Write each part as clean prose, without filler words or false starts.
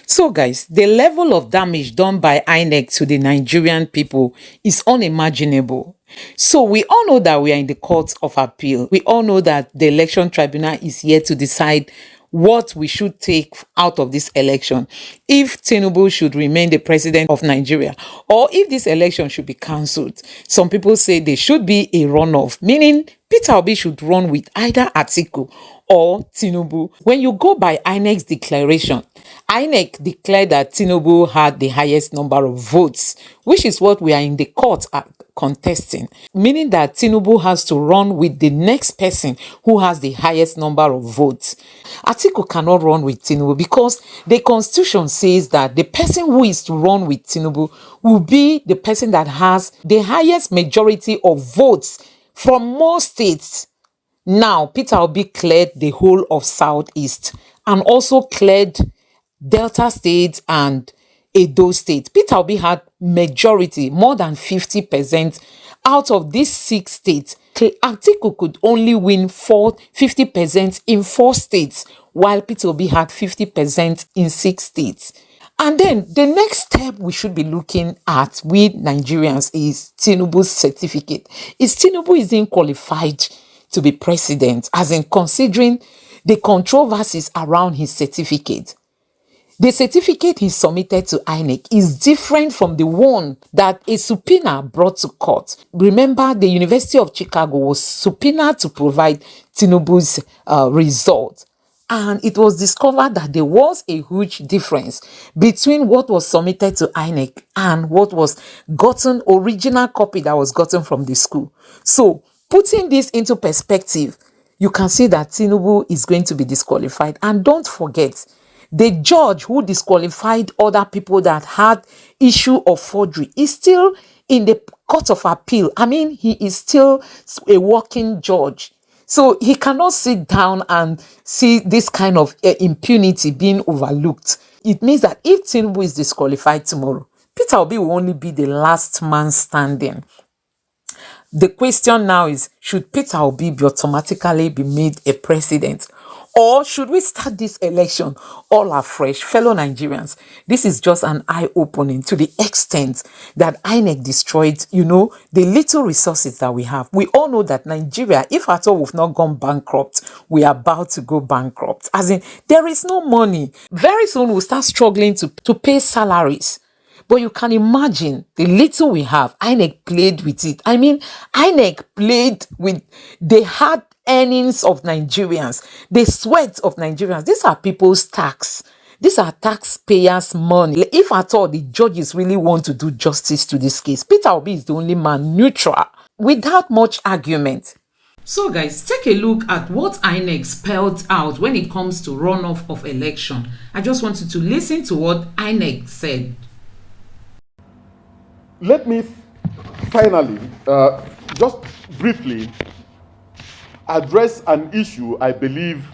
So, guys, the level of damage done by INEC to the Nigerian people is unimaginable. So, we all know that we are in the court of appeal. We all know that the election tribunal is here to decide what we should take out of this election. If Tinubu should remain the president of Nigeria, or if this election should be cancelled. Some people say there should be a runoff, meaning Peter Obi should run with either Atiku or Tinubu. When you go by INEC's declaration, INEC declared that Tinubu had the highest number of votes, which is what we are in the court contesting, meaning that Tinubu has to run with the next person who has the highest number of votes. Atiku cannot run with Tinubu because the constitution says that the person who is to run with Tinubu will be the person that has the highest majority of votes from more states. Now, Peter Obi cleared the whole of Southeast and also cleared Delta State and Edo State. Peter Obi had majority, more than 50% out of these 6 states. Atiku could only win 50% in 4 states, while Peter Obi had 50% in 6 states. And then the next step we should be looking at with Nigerians is Tinubu's certificate. Is Tinubu isn't qualified to be president, as in considering the controversies around his certificate. The certificate he submitted to INEC is different from the one that a subpoena brought to court. Remember, the University of Chicago was subpoenaed to provide Tinubu's result. And it was discovered that there was a huge difference between what was submitted to INEC and what was gotten, original copy that was gotten from the school. So, putting this into perspective, you can see that Tinubu is going to be disqualified. And don't forget, the judge who disqualified other people that had issue of forgery is still in the court of appeal. I mean, he is still a working judge. So he cannot sit down and see this kind of impunity being overlooked. It means that if Tinubu is disqualified tomorrow, Peter Obi will only be the last man standing. The question now is, should Peter Obi be automatically be made a president? Or should we start this election all afresh? Fellow Nigerians, this is just an eye-opening to the extent that INEC destroyed, the little resources that we have. We all know that Nigeria, if at all we've not gone bankrupt, we are about to go bankrupt. As in, there is no money. Very soon we'll start struggling to pay salaries. But you can imagine the little we have. INEC played with it. I mean, INEC played with the hard earnings of Nigerians, the sweat of Nigerians. These are people's tax. These are taxpayers' money. If at all the judges really want to do justice to this case, Peter Obi is the only man neutral, without much argument. So guys, take a look at what INEC spelled out when it comes to runoff of election. I just want you to listen to what INEC said. Let me finally, just briefly, address an issue I believe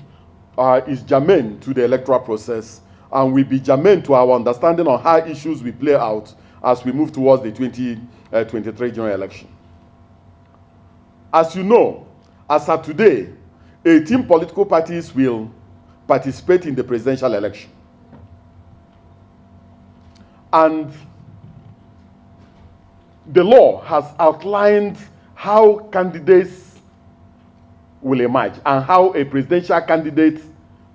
is germane to the electoral process and will be germane to our understanding on how issues will play out as we move towards the 2023 general election. As you know, as of today, 18 political parties will participate in the presidential election. And the law has outlined how candidates will emerge and how a presidential candidate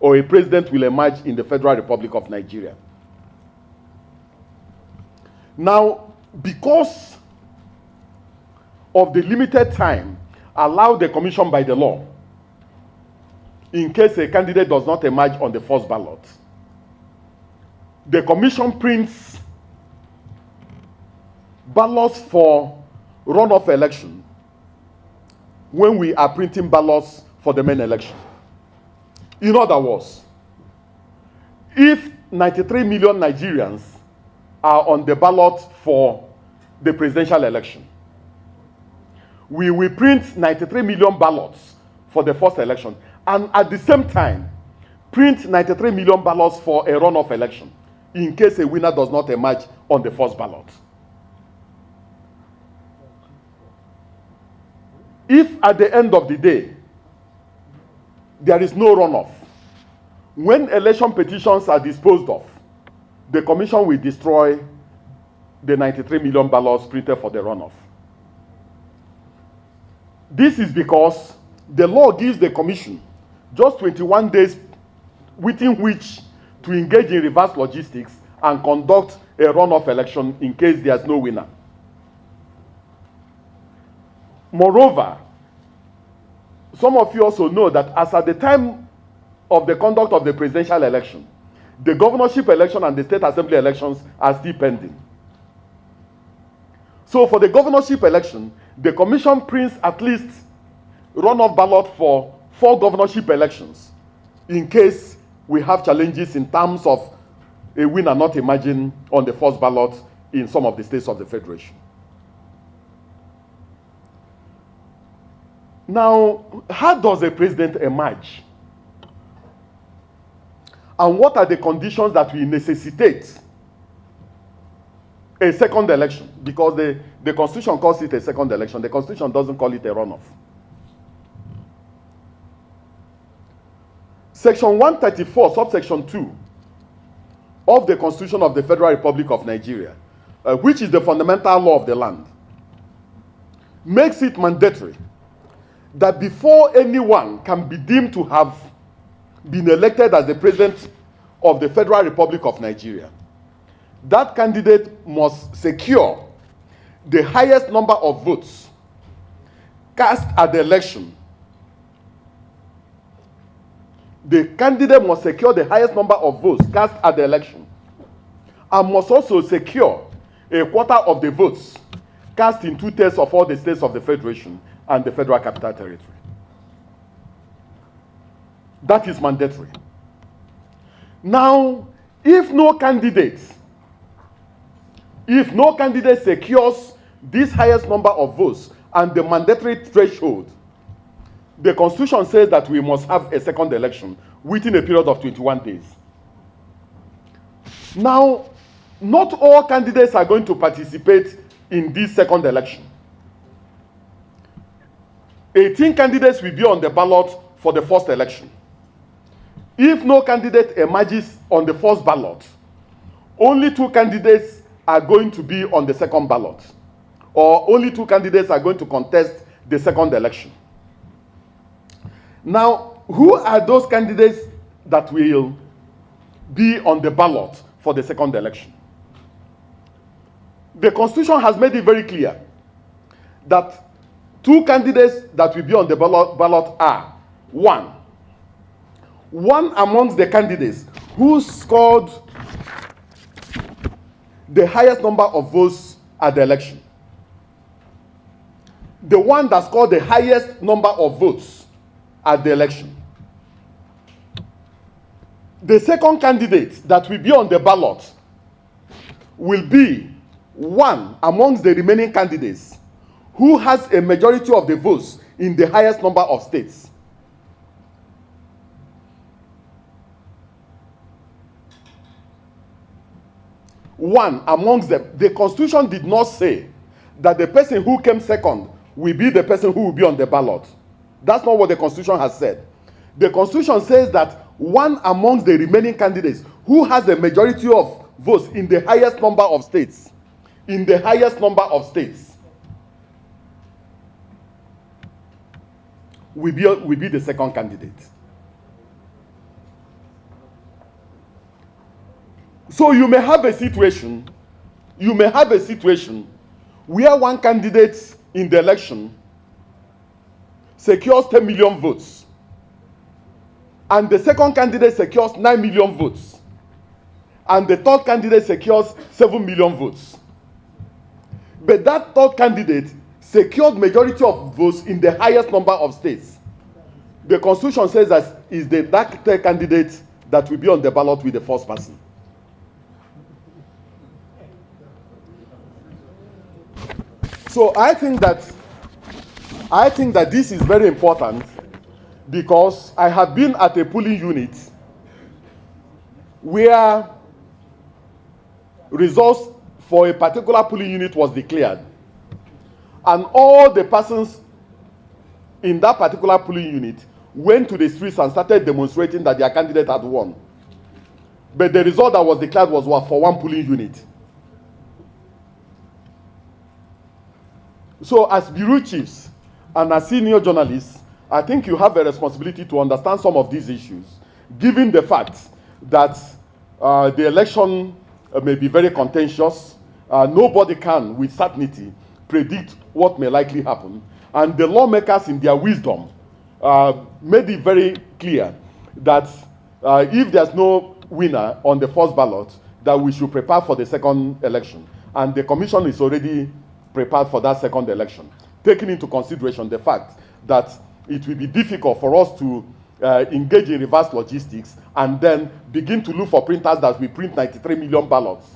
or a president will emerge in the Federal Republic of Nigeria. Now, because of the limited time allowed the commission by the law, in case a candidate does not emerge on the first ballot, the commission prints ballots for runoff election when we are printing ballots for the main election. In other words, if 93 million Nigerians are on the ballot for the presidential election, we will print 93 million ballots for the first election, and at the same time, print 93 million ballots for a runoff election, in case a winner does not emerge on the first ballot. If at the end of the day, there is no runoff, when election petitions are disposed of, the commission will destroy the 93 million ballots printed for the runoff. This is because the law gives the commission just 21 days within which to engage in reverse logistics and conduct a runoff election in case there's no winner. Moreover, some of you also know that as at the time of the conduct of the presidential election, the governorship election and the state assembly elections are still pending. So for the governorship election, the commission prints at least runoff ballot for 4 governorship elections in case we have challenges in terms of a winner not emerging on the first ballot in some of the states of the Federation. Now, how does a president emerge? And what are the conditions that will necessitate a second election? Because the Constitution calls it a second election. The Constitution doesn't call it a runoff. Section 134, subsection 2 of the Constitution of the Federal Republic of Nigeria, which is the fundamental law of the land, makes it mandatory that before anyone can be deemed to have been elected as the president of the Federal Republic of Nigeria, that candidate must secure the highest number of votes cast at the election. The candidate must secure the highest number of votes cast at the election and must also secure a quarter of the votes cast in 2/3 of all the states of the Federation and the Federal Capital Territory. That is mandatory. Now, if no candidate secures this highest number of votes and the mandatory threshold, the Constitution says that we must have a second election within a period of 21 days. Now, not all candidates are going to participate in this second election. 18 candidates will be on the ballot for the first election. If no candidate emerges on the first ballot, only 2 candidates are going to be on the second ballot, or only 2 candidates are going to contest the second election. Now, who are those candidates that will be on the ballot for the second election? The Constitution has made it very clear that 2 candidates that will be on the ballot are: one amongst the candidates who scored the highest number of votes at the election. The one that scored the highest number of votes at the election. The second candidate that will be on the ballot will be one amongst the remaining candidates who has a majority of the votes in the highest number of states. One amongst them. The Constitution did not say that the person who came second will be the person who will be on the ballot. That's not what the Constitution has said. The Constitution says that one amongst the remaining candidates who has a majority of votes in the highest number of states, will be the second candidate. So you may have a situation where one candidate in the election secures 10 million votes, and the second candidate secures 9 million votes, and the third candidate secures 7 million votes. But that third candidate secured majority of votes in the highest number of states. The Constitution says that is that third candidate that will be on the ballot with the first person. So I think that this is very important, because I have been at a polling unit where results for a particular polling unit was declared, and all the persons in that particular polling unit went to the streets and started demonstrating that their candidate had won. but the result that was declared was what, for one polling unit. So as bureau chiefs and as senior journalists, I think you have a responsibility to understand some of these issues, given the fact that the election may be very contentious. Nobody can, with certainty, predict what may likely happen. And the lawmakers, in their wisdom, made it very clear that if there's no winner on the first ballot, that we should prepare for the second election. And the commission is already prepared for that second election, taking into consideration the fact that it will be difficult for us to engage in reverse logistics and then begin to look for printers that will print 93 million ballots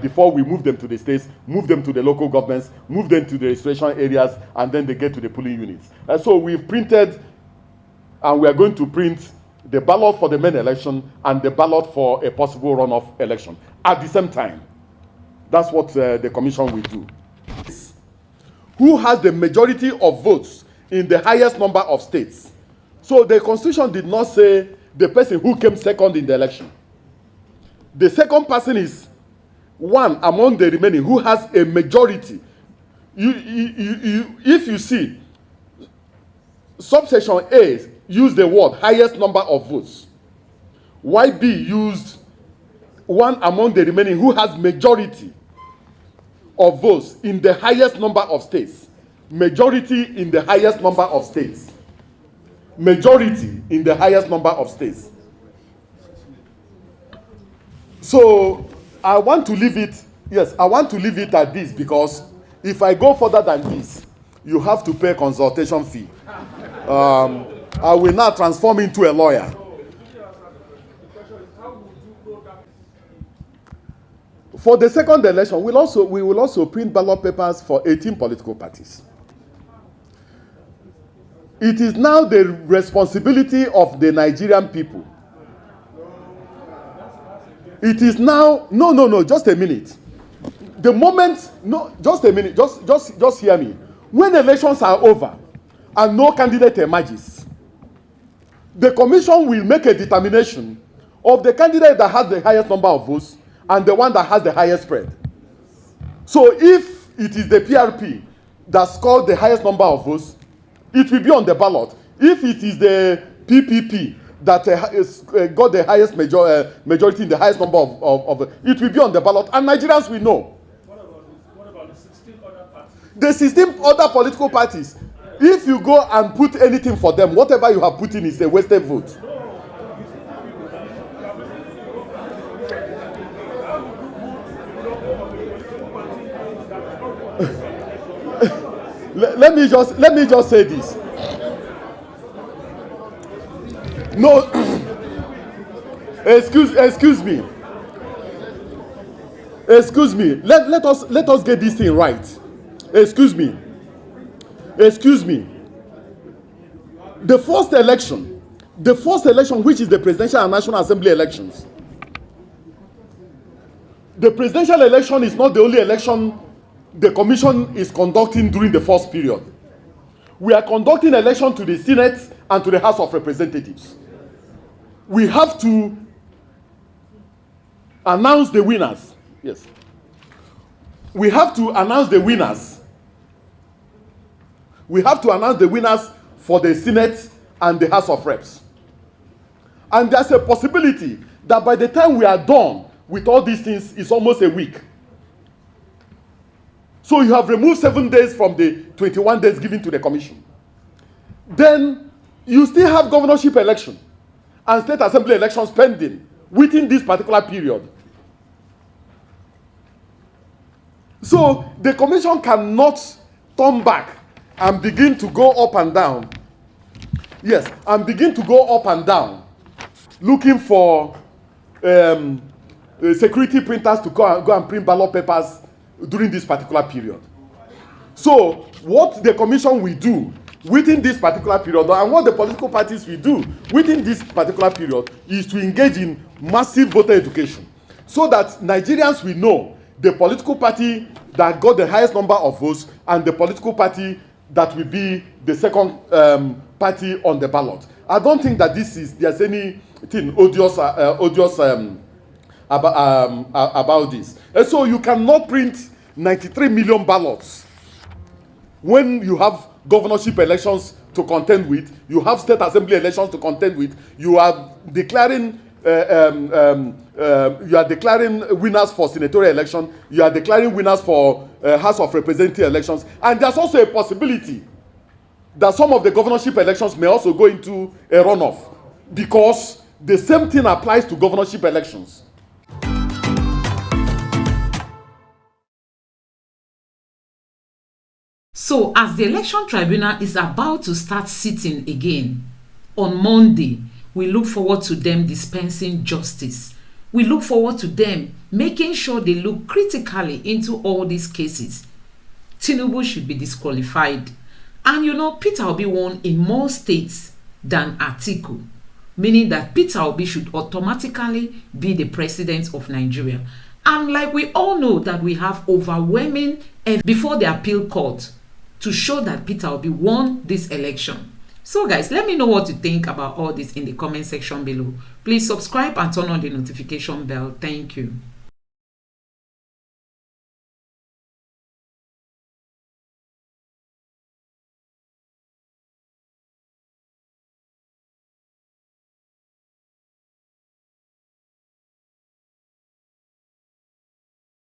before we move them to the states, move them to the local governments, move them to the registration areas, and then they get to the polling units. So we've printed, and we are going to print the ballot for the main election and the ballot for a possible runoff election at the same time. That's what the commission will do. Who has the majority of votes in the highest number of states? So the constitution did not say the person who came second in the election. The second person is one among the remaining who has a majority. If you see, subsection A used the word highest number of votes. YB used one among the remaining who has majority of votes in the highest number of states. Majority in the highest number of states. Majority in the highest number of states. So I want to leave it, yes, I want to leave it at this, because if I go further than this, you have to pay a consultation fee. I will now transform into a lawyer. For the second election, we will also print ballot papers for 18 political parties. It is now the responsibility of the Nigerian people. It is now, no, just a minute. The moment, no, just a minute, just hear me. When elections are over and no candidate emerges, the commission will make a determination of the candidate that has the highest number of votes and the one that has the highest spread. So if it is the PRP that scored the highest number of votes, it will be on the ballot. If it is the PPP that got the highest majority in the highest number of it will be on the ballot, and Nigerians will know. What about the 16 other parties? The 16 other political parties, if you go and put anything for them, whatever you have put in is a wasted vote. Let me just say this. No, excuse me. Let us get this thing right. Excuse me. The first election, which is the presidential and national assembly elections. The presidential election is not the only election the commission is conducting during the first period. We are conducting election to the Senate and to the House of Representatives. We have to announce the winners. Yes. We have to announce the winners. We have to announce the winners for the Senate and the House of Reps. And there's a possibility that by the time we are done with all these things, it's almost a week. So you have removed 7 days from the 21 days given to the commission. Then you still have governorship election and state assembly elections pending within this particular period. So the commission cannot turn back and begin to go up and down. Yes, and begin to go up and down, looking for security printers to go and print ballot papers during this particular period. So what the commission will do within this particular period, and what the political parties will do within this particular period, is to engage in massive voter education, so that Nigerians will know the political party that got the highest number of votes and the political party that will be the second party on the ballot. I don't think that there's any thing odious, about this. And so you cannot print 93 million ballots when you have governorship elections to contend with, you have state assembly elections to contend with, you are declaring winners for senatorial election, you are declaring winners for House of Representative elections, and there's also a possibility that some of the governorship elections may also go into a runoff, because the same thing applies to governorship elections. So, as the Election Tribunal is about to start sitting again on Monday, we look forward to them dispensing justice. We look forward to them making sure they look critically into all these cases. Tinubu should be disqualified. And Peter Obi won in more states than Atiku, meaning that Peter Obi should automatically be the president of Nigeria. And like we all know that we have overwhelming evidence before the appeal court to show that Peter Obi won this election. So guys, let me know what you think about all this in the comment section below. Please subscribe and turn on the notification bell. Thank you.